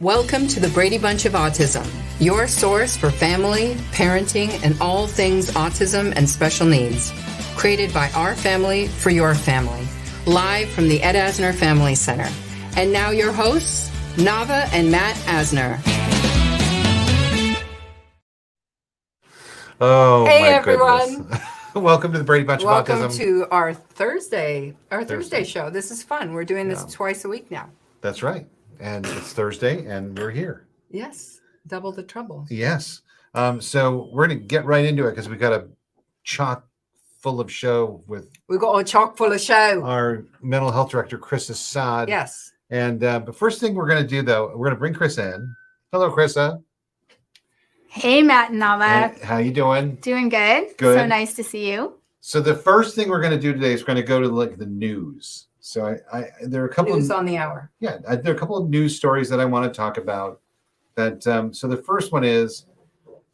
Welcome to the Brady Bunch of Autism, your source for family, parenting, and all things autism and special needs. Created by our family for your family. Live from the Ed Asner Family Center. And now your hosts, Navah and Matt Asner. Oh, hey, my everyone. Goodness. Welcome to the Brady Bunch of Autism. Welcome to our Thursday show. This is fun. We're doing this twice a week now. That's right. And it's Thursday, and we're here. Yes. Double the trouble. Yes. So we're going to get right into it because we got a chock full of show with... We got a chock full of show. Our mental health director, Chrisa Sadd. Yes. And the first thing we're going to do, though, we're going to bring Chrisa in. Hello, Chrisa. Hey, Matt and Navah. Hey, how you doing? Doing good. Good. So nice to see you. So the first thing we're going to do today is we're going to go to the news. So there are a couple news of on the hour. Yeah, there are a couple of news stories that I want to talk about. That so the first one is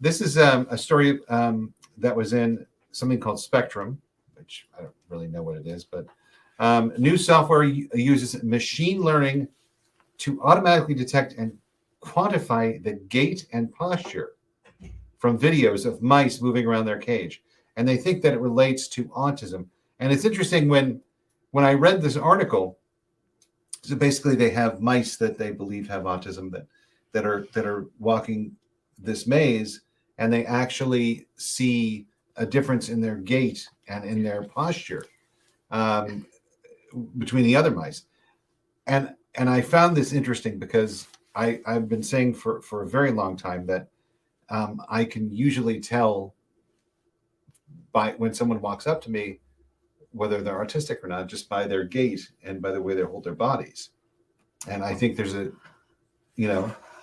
this is a story that was in something called Spectrum, which I don't really know what it is, but new software uses machine learning to automatically detect and quantify the gait and posture from videos of mice moving around their cage, and they think that it relates to autism. And it's interesting when I read this article, so basically they have mice that they believe have autism that are walking this maze, and they actually see a difference in their gait and in their posture between the other mice. And I found this interesting because I've been saying for a very long time that I can usually tell by when someone walks up to me whether they're autistic or not, just by their gait and by the way they hold their bodies. And I think there's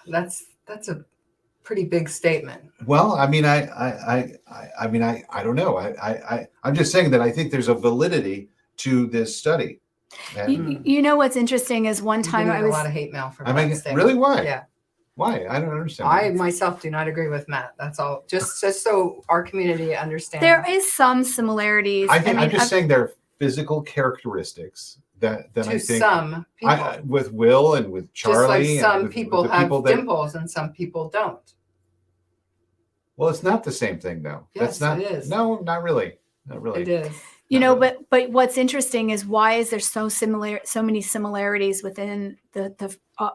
that's a pretty big statement. Well, I mean, I don't know. I'm just saying that I think there's a validity to this study. And you know what's interesting is one time I was a lot of hate mail from really? Why? Yeah. Why? I don't understand. I myself do not agree with Matt. That's all. Just so our community understands. There is some similarities. I'm just saying there are physical characteristics that I think some people with Will and with Charlie. Just like some with people have dimples and some people don't. Well, it's not the same thing, though. Yes, That's not, it is. No, not really. Not really. It is. You know, but what's interesting is why is there so many similarities within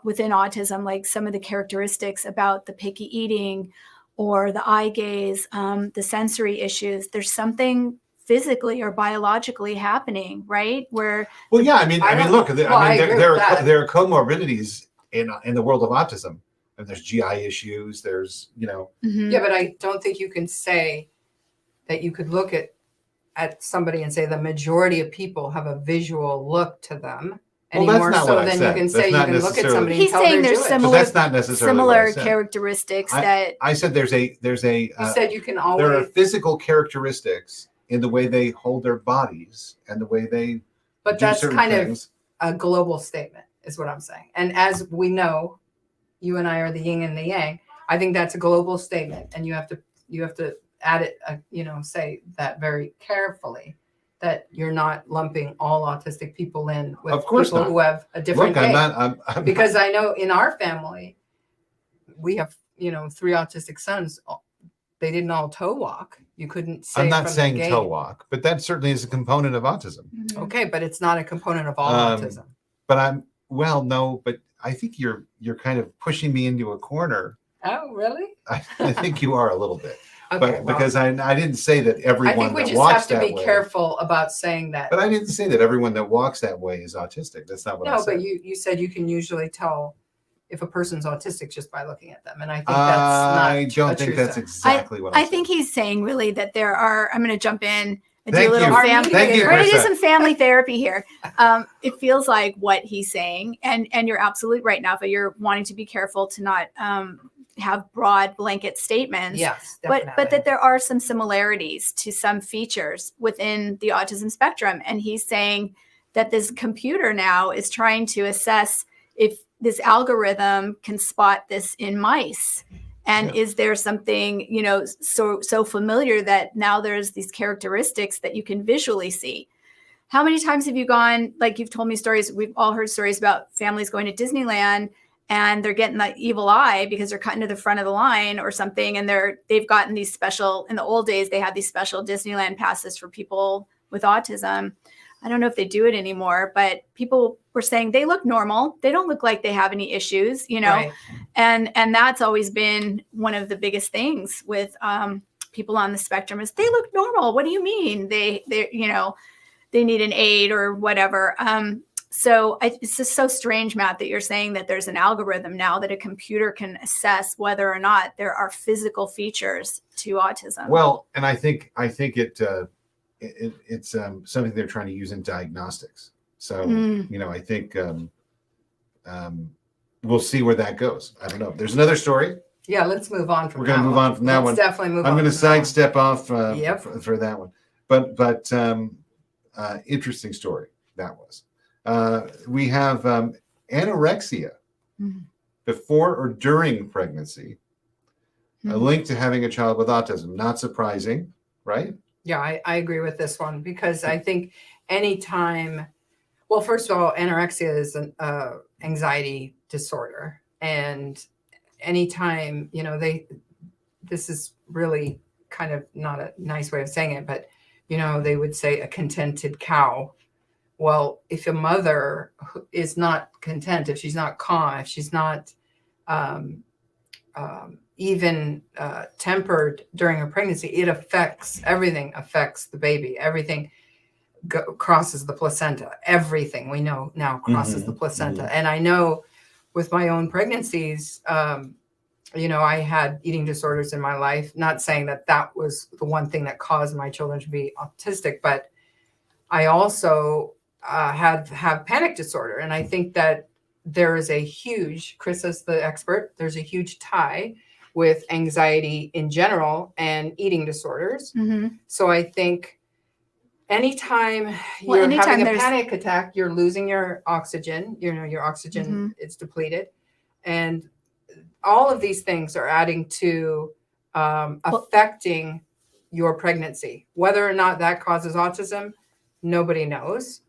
within autism, like some of the characteristics about the picky eating or the eye gaze, the sensory issues. There's something physically or biologically happening, right? Where look, there are comorbidities in the world of autism. And there's GI issues. There's Yeah, but I don't think you can say that you could look at somebody and say the majority of people have a visual look to them anymore. So then you can say you can look at somebody. He's saying there's that's not necessarily similar characteristics that I said there's a. You said you can always. There are physical characteristics in the way they hold their bodies and the way they. But do that's certain kind things. of a global statement, is what I'm saying. And as we know, you and I are the yin and the yang. I think that's a global statement, and you have to add it, say that very carefully, that you're not lumping all autistic people in with people who have a different gait. I'm because I know in our family, we have, 3 autistic sons. They didn't all toe walk. You couldn't say. I'm not saying toe walk, but that certainly is a component of autism. Mm-hmm. Okay, but it's not a component of all autism. But but I think you're kind of pushing me into a corner. Oh, really? I think you are a little bit. Okay, because I didn't say that everyone I think we that just walks have to be way, careful about saying that. But I didn't say that everyone that walks that way is autistic. That's not what I said. No, but you said you can usually tell if a person's autistic just by looking at them. And I think that's not I don't think that's exactly what I think he's saying really that there are, I'm going to jump in and Thank do a little you. family. Thank you, We're going to do Chrisa. some family therapy here. It feels like what he's saying, and you're absolutely right, Navah. You're wanting to be careful to not have broad blanket statements. Yes, definitely. But that there are some similarities to some features within the autism spectrum. And he's saying that this computer now is trying to assess if this algorithm can spot this in mice. And is there something, so familiar that now there's these characteristics that you can visually see? How many times have you gone, like you've told me stories, we've all heard stories about families going to Disneyland and they're getting the evil eye because they're cutting to the front of the line or something. And they've gotten these special, in the old days, they had these special Disneyland passes for people with autism. I don't know if they do it anymore, but people were saying they look normal. They don't look like they have any issues, you know? Right. And that's always been one of the biggest things with people on the spectrum is they look normal. What do you mean? They you know, they need an aid or whatever. So it's just so strange, Matt, that you're saying that there's an algorithm now that a computer can assess whether or not there are physical features to autism. Well, and I think it's something they're trying to use in diagnostics. So, you know, I think we'll see where that goes. I don't know. There's another story. Yeah, let's move on from We're going to move on from that one. Definitely move on. I'm going to sidestep off Yep. for that one. But interesting story that was. We have anorexia before or during pregnancy, a link to having a child with autism. Not surprising, right? Yeah, I agree with this one because I think anytime, well, first of all, anorexia is an anxiety disorder. And anytime, you know, this is really kind of not a nice way of saying it, but, you know, they would say a contented cow. Well, if a mother is not content, if she's not calm, if she's not even tempered during her pregnancy, it affects everything, affects the baby. Everything crosses the placenta. Everything we know now crosses the placenta. And I know with my own pregnancies, you know, I had eating disorders in my life, not saying that that was the one thing that caused my children to be autistic, but I also have panic disorder. And I think that there is a huge, Chrisa's the expert, there's a huge tie with anxiety in general and eating disorders. So I think anytime you're having a panic attack, you're losing your oxygen, you know, your oxygen is depleted. And all of these things are adding to affecting your pregnancy. Whether or not that causes autism, nobody knows.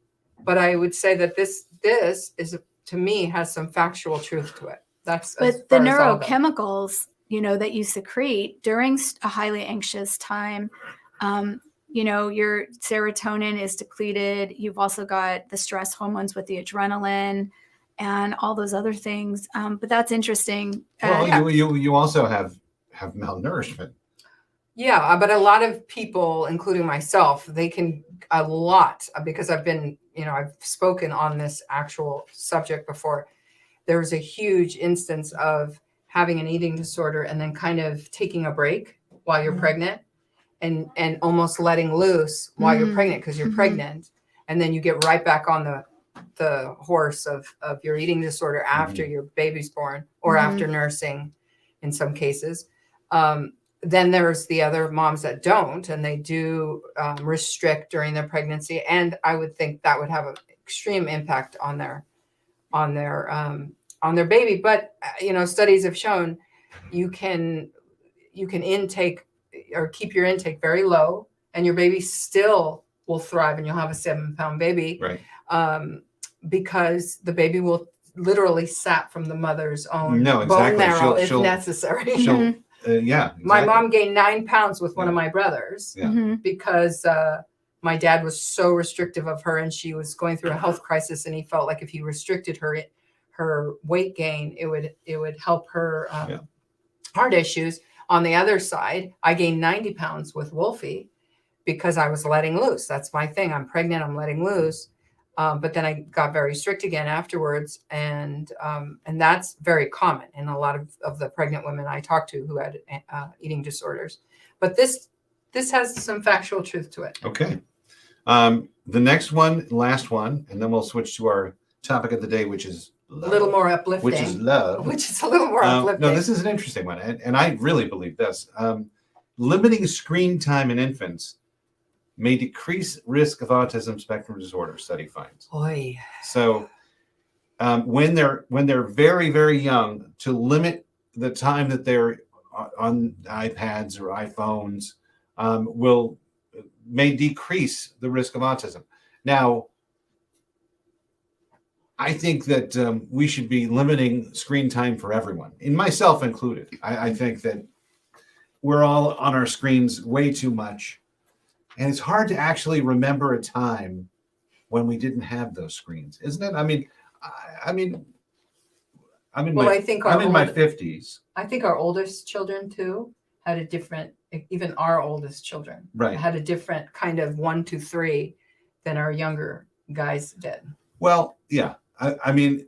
But I would say that this is, to me, has some factual truth to it. That's but the neurochemicals, you know, that you secrete during a highly anxious time, you know, your serotonin is depleted. You've also got the stress hormones with the adrenaline and all those other things. But that's interesting. Well, you also have malnourishment. Yeah, but a lot of people, including myself, they can a lot because I've been, you know, I've spoken on this actual subject before. There's a huge instance of having an eating disorder and then kind of taking a break while you're pregnant and almost letting loose while you're pregnant because you're pregnant. And then you get right back on the horse of your eating disorder after your baby's born or after nursing in some cases. Then there's the other moms that don't, and they do restrict during their pregnancy. And I would think that would have an extreme impact on their baby. But, you know, studies have shown you can intake or keep your intake very low and your baby still will thrive and you'll have a 7-pound baby. Right. Because the baby will literally sap from the mother's own bone marrow if necessary. Yeah. Exactly. My mom gained 9 pounds with one of my brothers because my dad was so restrictive of her and she was going through a health crisis and he felt like if he restricted her weight gain, it would help her heart issues. On the other side, I gained 90 pounds with Wolfie because I was letting loose. That's my thing. I'm pregnant. I'm letting loose. But then I got very strict again afterwards. And that's very common in a lot of the pregnant women I talked to who had eating disorders. But this has some factual truth to it. Okay. The next one, last one, and then we'll switch to our topic of the day, which is love. A little more uplifting. Which is love. Which is a little more uplifting. No, this is an interesting one. And I really believe this. Limiting screen time in infants may decrease risk of autism spectrum disorder, study finds. Oy. So when they're very, very young, to limit the time that they're on iPads or iPhones may decrease the risk of autism. Now, I think that we should be limiting screen time for everyone, and myself included. I think that we're all on our screens way too much, and it's hard to actually remember a time when we didn't have those screens, isn't it? I mean, I'm in Well, my I think I'm our in my old- 50s, I think our oldest children too had a different, even our oldest children right? had a different kind of 1 to 3 than our younger guys did. Well, yeah. I mean,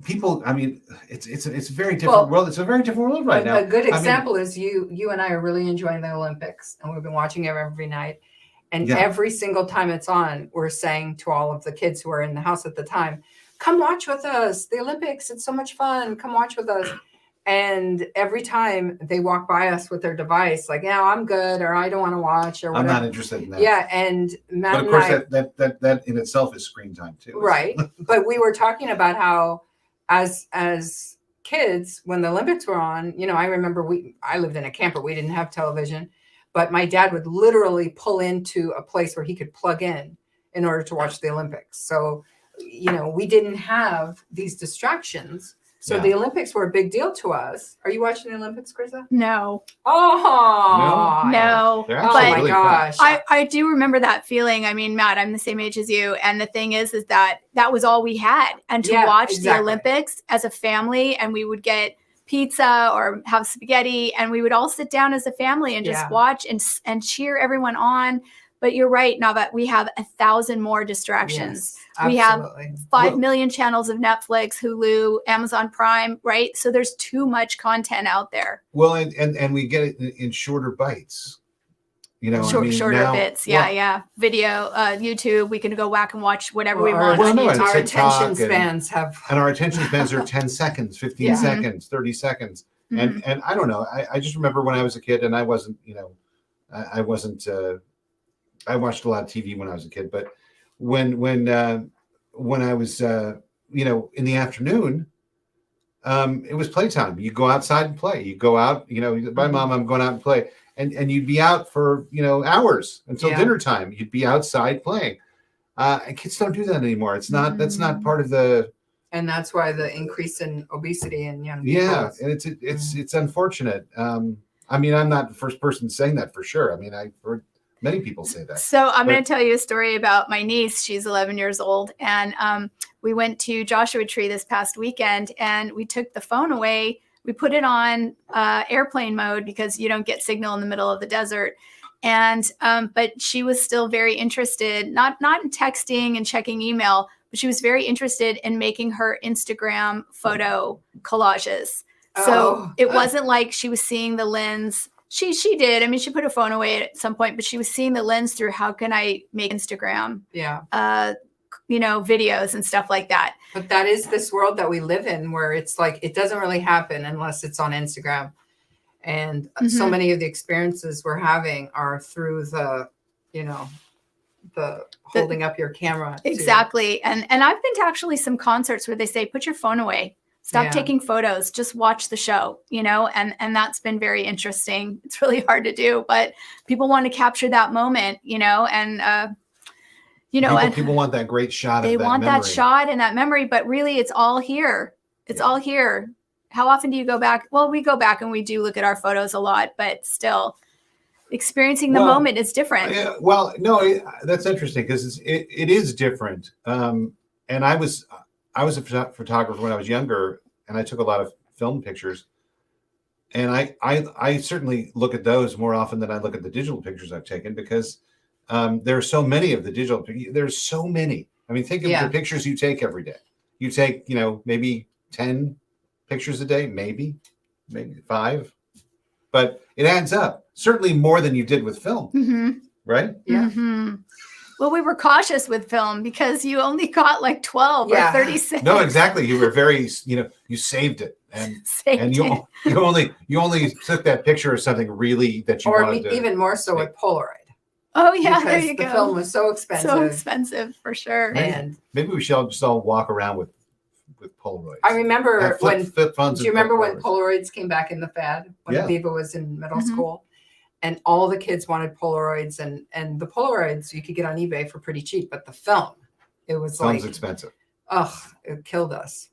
people. I mean, it's a very different Well, world. It's a very different world right now. A good I mean, example is you and I are really enjoying the Olympics, and we've been watching it every night. And Yeah. every single time it's on, we're saying to all of the kids who are in the house at the time, come watch with us. The Olympics, it's so much fun. Come watch with us. And every time they walk by us with their device, like, yeah, I'm good, or I don't want to watch, or I'm whatever. not interested in that. Yeah, and Matt But of and course, I, that in itself is screen time too. right. But we were talking about how as kids, when the Olympics were on, I remember I lived in a camper. We didn't have television, but my dad would literally pull into a place where he could plug in order to watch the Olympics. So, we didn't have these distractions. So Yeah. the Olympics were a big deal to us. Are you watching the Olympics, Chrisa? No, Oh, no. They're Oh actually my really fun. gosh. I do remember that feeling. I mean, Matt, I'm the same age as you. And the thing is that was all we had. And to Yeah, watch exactly. the Olympics as a family, and we would get pizza or have spaghetti, and we would all sit down as a family and just Yeah. watch and cheer everyone on. But you're right, Navah, we have 1,000 more distractions. Yes, We have absolutely. 5 million channels of Netflix, Hulu, Amazon Prime, right? So there's too much content out there. Well, and we get it in shorter bites. Shorter now, bits. well, Yeah. Video, YouTube. We can go back and watch whatever we Well, want. on no, YouTube. and our TikTok attention and- spans have. And our attention spans are 10 seconds, 15 Yeah. seconds, 30 seconds. Mhm. And I don't know. I just remember when I was a kid, and I wasn't, I wasn't. I watched a lot of TV when I was a kid, but when I was, in the afternoon, it was playtime. You go outside and play. You go out. Bye, Mom, I'm going out and play. And you'd be out for hours until dinner time. You'd be outside playing. And kids don't do that anymore. It's not. That's not part of the. And that's why the increase in obesity in young people. Yeah, and it's unfortunate. I mean, I'm not the first person saying that for sure. I mean, I've heard many people say that. So I'm going to tell you a story about my niece. She's 11 years old. And we went to Joshua Tree this past weekend, and we took the phone away. We put it on airplane mode because you don't get signal in the middle of the desert. And but she was still very interested, not in texting and checking email, but she was very interested in making her Instagram photo collages. So it wasn't like she was seeing the lens. She did. I mean, she put her phone away at some point, but she was seeing the lens through how can I make Instagram, videos and stuff like that. But that is this world that we live in, where it's like it doesn't really happen unless it's on Instagram. And so many of the experiences we're having are through the holding up your camera. Exactly. And I've been to actually some concerts where they say, put your phone away. Stop taking photos. Just watch the show, and that's been very interesting. It's really hard to do, but people want to capture that moment, and people want that great shot. They of that want memory. that shot and that memory, but really it's all here. It's all here. How often do you go back? Well, we go back and we do look at our photos a lot, but still experiencing the moment is different. No, that's interesting because it is different. And I was a photographer when I was younger, and I took a lot of film pictures. And I certainly look at those more often than I look at the digital pictures I've taken because there are so many of the digital. There's so many. I mean, think of the pictures you take every day. You take, maybe 10 pictures a day, maybe 5, but it adds up. Certainly more than you did with film, right? Yeah. Mm-hmm. Well, we were cautious with film because you only got like 12 or 36. No, exactly. You were very, you saved it, and you only took that picture of something really that you wanted to. Even more so with Polaroid. Oh yeah, because there you go. The film was so expensive. So expensive for sure. And maybe we should just all walk around with Polaroids. I remember do you remember when Polaroids came back in the fad when Viva was in middle school, and all the kids wanted Polaroids, and the Polaroids you could get on eBay for pretty cheap, but the film It was Sounds like, expensive. it killed us.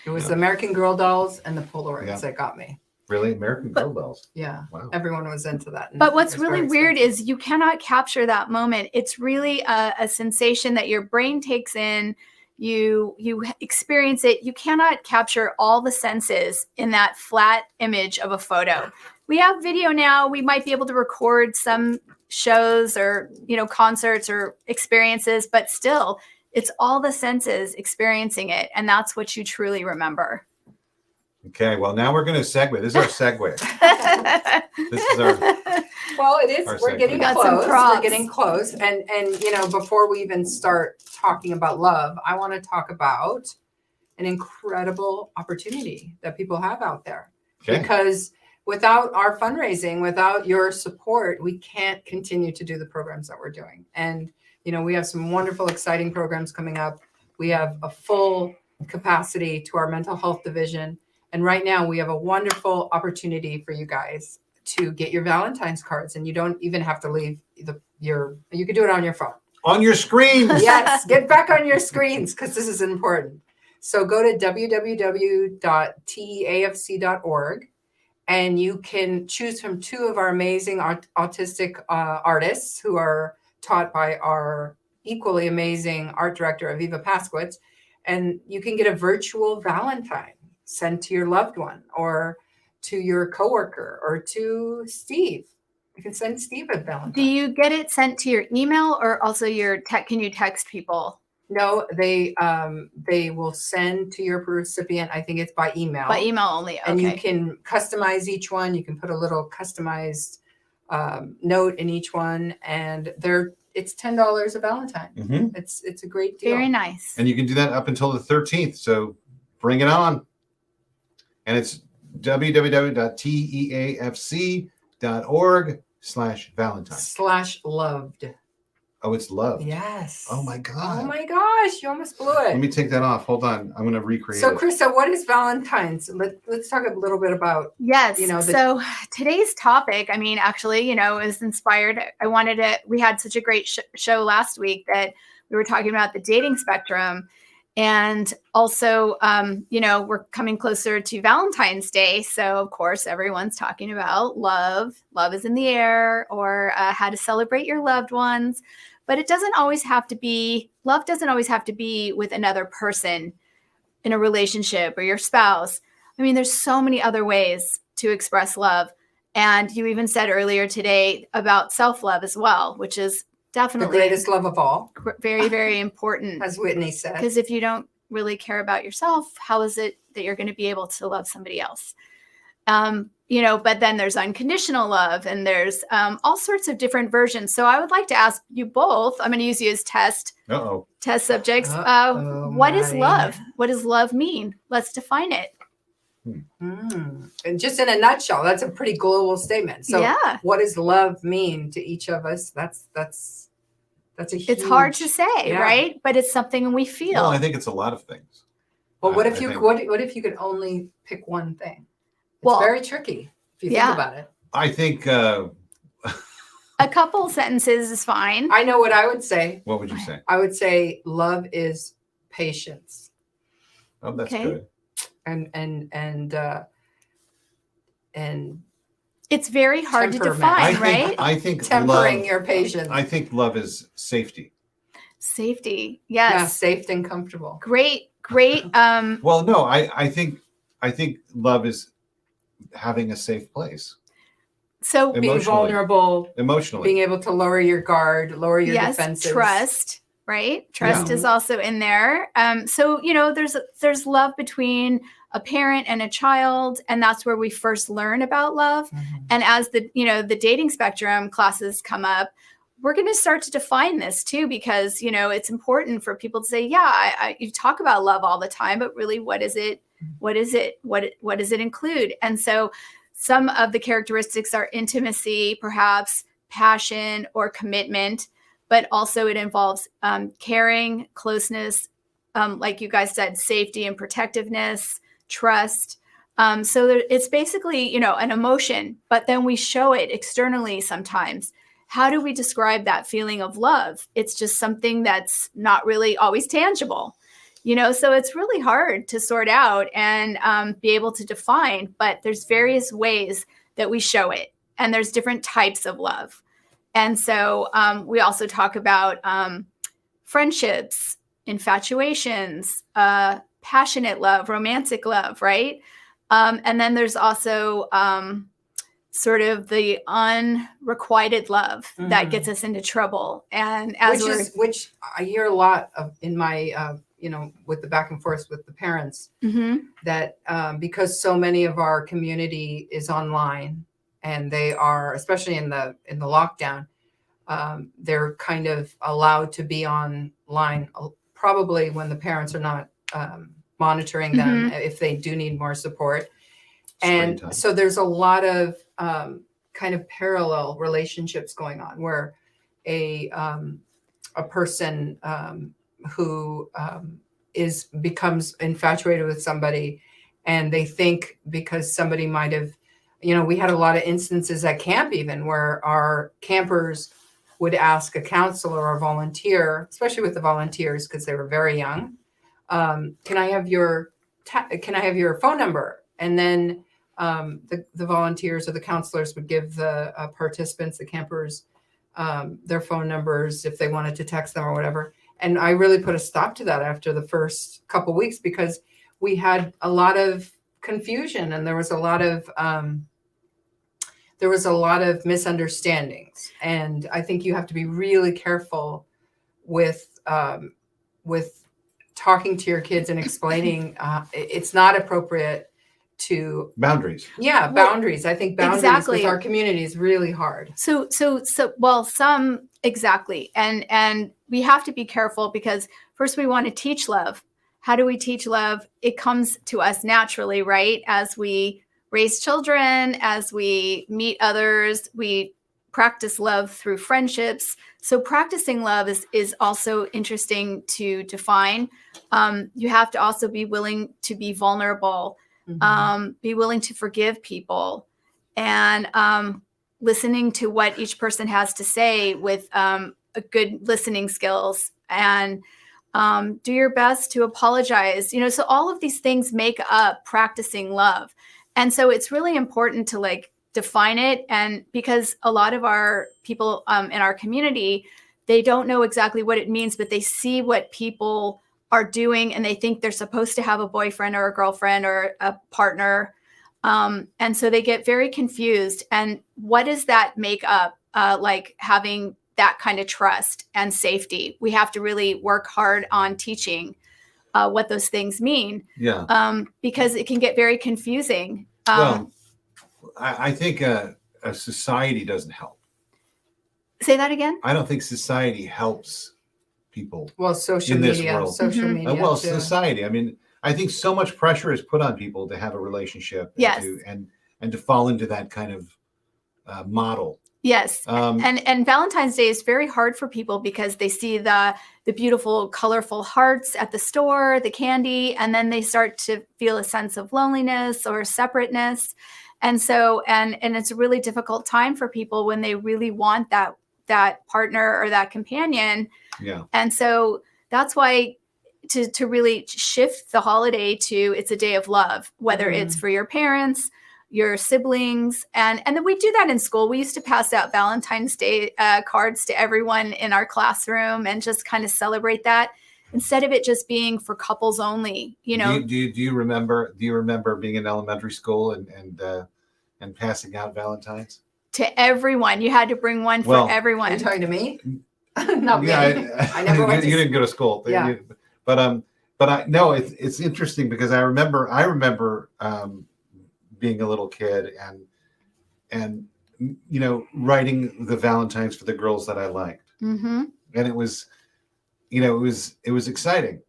It was Yeah. American Girl dolls and the Polaroids Yeah. that got me. Really? American Girl dolls. Yeah. Wow. Everyone was into that. But what's really weird is you cannot capture that moment. It's really a sensation that your brain takes in. You experience it. You cannot capture all the senses in that flat image of a photo. We have video now. We might be able to record some shows or, concerts or experiences, but still, it's all the senses experiencing it. And that's what you truly remember. Okay, well, now we're going to segue. This is our segue. This is our. Well, it is. Our We're segue. getting We got some close. props. We're getting close. And before we even start talking about love, I want to talk about an incredible opportunity that people have out there. Okay. Because without our fundraising, without your support, we can't continue to do the programs that we're doing. And we have some wonderful, exciting programs coming up. We have a full capacity to our mental health division. And right now we have a wonderful opportunity for you guys to get your Valentine's cards, and you don't even have to leave you can do it on your phone. On your screens. Yes, get back on your screens because this is important. So go to www.teafc.org and you can choose from two of our amazing autistic artists who are taught by our equally amazing art director, Aviva Paskowitz, and you can get a virtual Valentine sent to your loved one or to your coworker or to Steve. You can send Steve a Valentine. Do you get it sent to your email or also can you text people? No, they will send to your recipient. I think it's by email. By email only. Okay. And you can customize each one. You can put a little customized note in each one, and it's $10 a Valentine. Mm-hmm. It's a great deal. Very nice. And you can do that up until the 13th. So bring it on. And it's www.teafc.org/Valentine. Oh, it's loved. Yes. Oh my God. Oh my gosh, you almost blew it. Let me take that off. Hold on. I'm going to recreate So, it. Chrisa, what is Valentine's? Let's talk a little bit about. Yes. So today's topic, is inspired. We had such a great show last week that we were talking about the dating spectrum. And also, we're coming closer to Valentine's Day. So, of course, everyone's talking about love. Love is in the air, or how to celebrate your loved ones. But love doesn't always have to be with another person in a relationship or your spouse. I mean, there's so many other ways to express love. And you even said earlier today about self-love as well, which is definitely the greatest love of all. Very, very important. As Whitney said. Because if you don't really care about yourself, how is it that you're going to be able to love somebody else? But then there's unconditional love and there's all sorts of different versions. So I would like to ask you both, I'm going to use you as test subjects. What is love? What does love mean? Let's define it. And just in a nutshell, that's a pretty global statement. So what does love mean to each of us? That's a huge, it's hard to say, right? But it's something we feel. Well, I think it's a lot of things. Well, what if you could only pick one thing? It's very tricky if you think about it. I think a couple sentences is fine. I know what I would say. What would you say? I would say love is patience. Oh, that's good. And it's very hard to define, right? I think tempering your patience. I think love is safety. Safety, yes. Yeah, safe and comfortable. Great. Well, no, I think love is having a safe place. So being vulnerable, emotionally, being able to lower your guard, lower your defenses. Trust, right? Trust is also in there. So there's love between a parent and a child, and that's where we first learn about love. Mm-hmm. And as the dating spectrum classes come up, we're going to start to define this too, because it's important for people to say, you talk about love all the time, but really, what is it? What is it? What does it include? And so some of the characteristics are intimacy, perhaps passion or commitment, but also it involves caring, closeness, like you guys said, safety and protectiveness, trust. So it's basically, an emotion, but then we show it externally sometimes. how do we describe that feeling of love? It's just something that's not really always tangible, so it's really hard to sort out and be able to define, but there's various ways that we show it, and there's different types of love. And so we also talk about friendships, infatuations, passionate love, romantic love, right? And then there's also sort of the unrequited love that gets us into trouble. And as which I hear a lot of in my, with the back and forth with the parents, that because so many of our community is online, and they are, especially in the lockdown, they're kind of allowed to be online, probably when the parents are not monitoring them, if they do need more support. And so there's a lot of kind of parallel relationships going on, where a person who becomes infatuated with somebody, and they think because somebody might have, we had a lot of instances at camp even where our campers would ask a counselor or a volunteer, especially with the volunteers because they were very young, can I have your phone number? And then the volunteers or the counselors would give the participants, the campers, their phone numbers if they wanted to text them or whatever. And I really put a stop to that after the first couple weeks, because we had a lot of confusion, and there was a lot of misunderstandings. And I think you have to be really careful with talking to your kids and explaining it's not appropriate to boundaries. Yeah, boundaries. I think boundaries with our community is really hard. So some exactly. And we have to be careful, because first we want to teach love. How do we teach love? It comes to us naturally, right? As we raise children, as we meet others, we practice love through friendships. So practicing love is also interesting to define. You have to also be willing to be vulnerable, be willing to forgive people, and listening to what each person has to say with a good listening skills, and do your best to apologize. So all of these things make up practicing love. And so it's really important to define it. And because a lot of our people in our community, they don't know exactly what it means, but they see what people are doing, and they think they're supposed to have a boyfriend or a girlfriend or a partner. And so they get very confused. And what does that make up? Having that kind of trust and safety. We have to really work hard on teaching what those things mean. Yeah. Because it can get very confusing. I think a society doesn't help. Say that again? I don't think society helps people. Well, social in media, this world. social media. Well, too. society. I mean, I think so much pressure is put on people to have a relationship. Yes. And to fall into that kind of model. Yes. And Valentine's Day is very hard for people, because they see the beautiful, colorful hearts at the store, the candy, and then they start to feel a sense of loneliness or separateness. And so, and it's a really difficult time for people when they really want that partner or that companion. Yeah. And so that's why to really shift the holiday to, it's a day of love, whether it's for your parents, your siblings, and then we do that in school. We used to pass out Valentine's Day cards to everyone in our classroom and just kind of celebrate that, instead of it just being for couples only. Do you remember being in elementary school and passing out Valentines to everyone? You had to bring one for everyone. Are you talking to me? Not me. I never went. You didn't go to school. Yeah. But I know it's interesting, because I remember being a little kid and writing the Valentines for the girls that I liked. Mm-hmm. And it was exciting.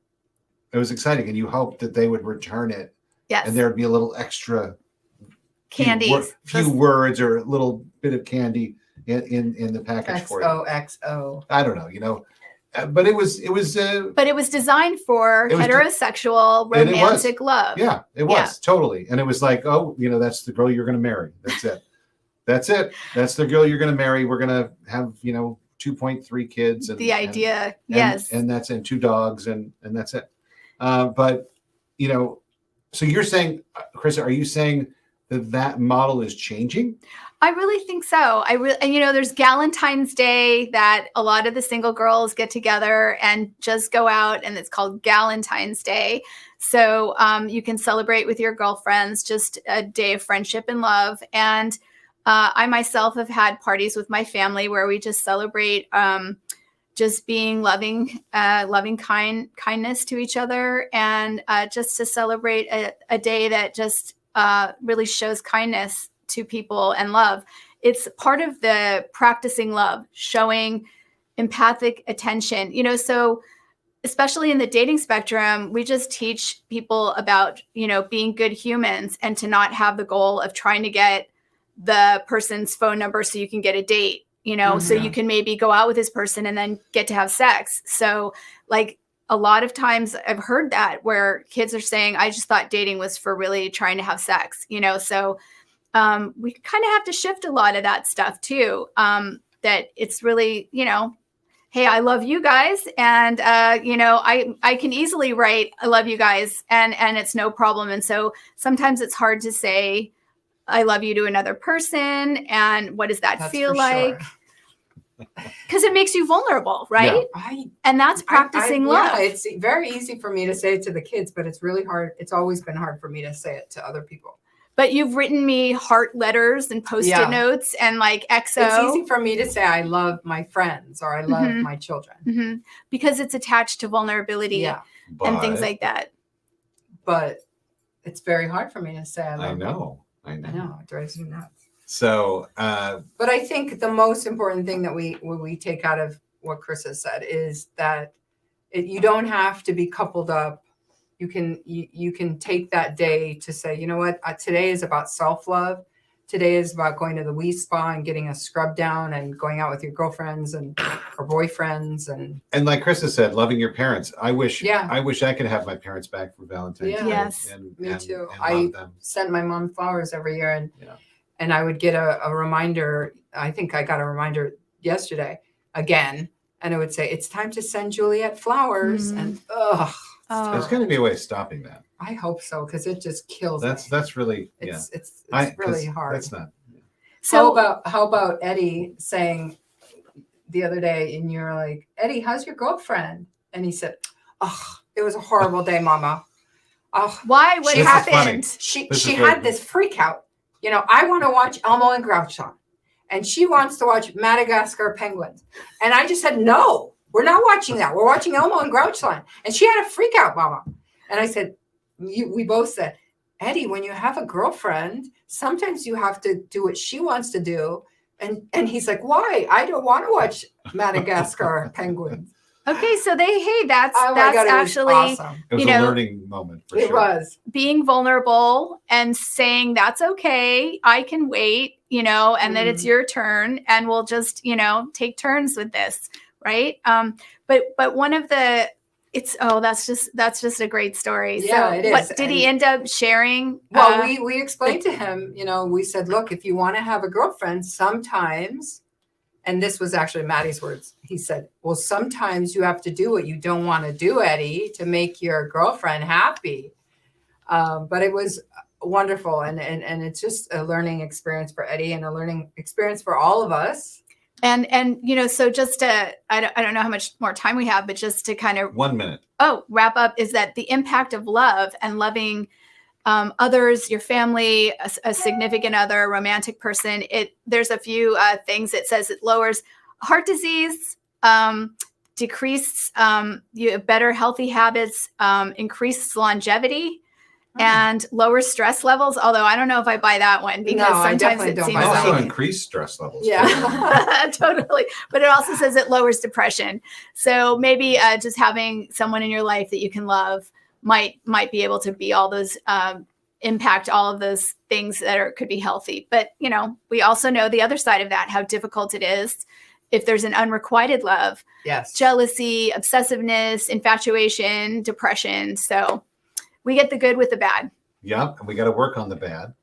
It was exciting, and you hoped that they would return it. Yes. And there'd be a little extra candies, few words or a little bit of candy in the package for you. XOXO. I don't know, but it was but it was designed for heterosexual romantic love. Yeah, it was totally. And it was like, that's the girl you're going to marry. That's it. That's it. That's the girl you're going to marry. We're going to have, 2.3 kids. And, The idea, and, yes. And that's and 2 dogs and that's it. But, so you're saying, Chrisa, are you saying that model is changing? I really think so. And there's Valentines Day that a lot of the single girls get together and just go out, and it's called Valentines Day. So you can celebrate with your girlfriends, just a day of friendship and love. And I myself have had parties with my family where we just celebrate just being loving kindness to each other, and just to celebrate a day that just really shows kindness to people and love. It's part of the practicing love, showing empathic attention, so especially in the dating spectrum, we just teach people about, being good humans and to not have the goal of trying to get the person's phone number so you can get a date, so you can maybe go out with this person and then get to have sex. So like a lot of times I've heard that where kids are saying, I just thought dating was for really trying to have sex, so we kind of have to shift a lot of that stuff too. That it's really, hey, I love you guys. And, I can easily write, I love you guys, and it's no problem. And so sometimes it's hard to say, I love you to another person. And what does that feel like? Because it makes you vulnerable, right? Yeah. And that's practicing love. Yeah, it's very easy for me to say it to the kids, but it's really hard. It's always been hard for me to say it to other people. But you've written me heart letters and Post-it notes and like XO. It's easy for me to say I love my friends or I love my children. Because it's attached to vulnerability and things like that. But it's very hard for me to say I love them. I know. It drives me nuts. So, but I think the most important thing that we take out of what Chrisa said is that you don't have to be coupled up. You can take that day to say, you know what, today is about self-love. Today is about going to the Wii Spa and getting a scrub down and going out with your girlfriends or boyfriends and like Chrisa said, loving your parents. I wish I could have my parents back for Valentine's Day. Yes, me too. And I love them. sent my mom flowers every year, and I would get a reminder. I think I got a reminder yesterday again, and it would say it's time to send Juliet flowers, and there's going to be a way of stopping that. I hope so, because it just kills me. That's really it's really hard. That's not. Yeah. So how about Eddie saying the other day, and you're like, Eddie, how's your girlfriend? And he said, oh, it was a horrible day, Mama. Oh, why? What happened? She had this freak out. I want to watch Elmo and Groucho, and she wants to watch Madagascar penguins. And I just said, no, we're not watching that. We're watching Elmo and Groucho. And she had a freak out, Mama. And I said, we both said, Eddie, when you have a girlfriend, sometimes you have to do what she wants to do. And he's like, why? I don't want to watch Madagascar penguins. Okay, so that's God, actually awesome. It was a learning moment for sure. It was being vulnerable and saying that's okay, I can wait, and then it's your turn, and we'll just take turns with this, right? But one of the that's just a great story. Yeah, so it is. What did he end up sharing? Well, we explained to him, we said, look, if you want to have a girlfriend, sometimes. And this was actually Maddie's words. He said, well, sometimes you have to do what you don't want to do, Eddie, to make your girlfriend happy. But it was wonderful. And it's just a learning experience for Eddie and a learning experience for all of us. And so just to, I don't know how much more time we have, but just to kind of 1 minute. Wrap up is that the impact of love and loving others, your family, a significant other, a romantic person. There's a few things it says. It lowers heart disease, decreased you have better healthy habits, increased longevity, and lower stress levels. Although I don't know if I buy that one because sometimes it seems also like increased stress levels. Yeah, totally. But it also says it lowers depression. So maybe just having someone in your life that you can love might be able to be all those impact all of those things that could be healthy. But we also know the other side of that, how difficult it is if there's an unrequited love. Yes. Jealousy, obsessiveness, infatuation, depression. So we get the good with the bad. Yep, and we got to work on the bad.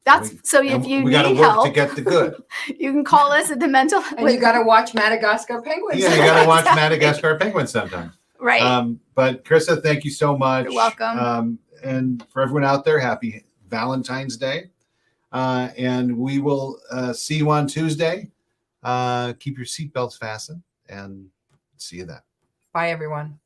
That's so if you we got to need work help, to get the good. you can call us at the mental. And you got to watch Madagascar penguins. Yeah, you got to watch Exactly. Madagascar penguins sometime. Right. But Chrisa, thank you so much. You're welcome. And for everyone out there, happy Valentine's Day. And we will see you on Tuesday. Keep your seatbelts fastened and see you then. Bye, everyone.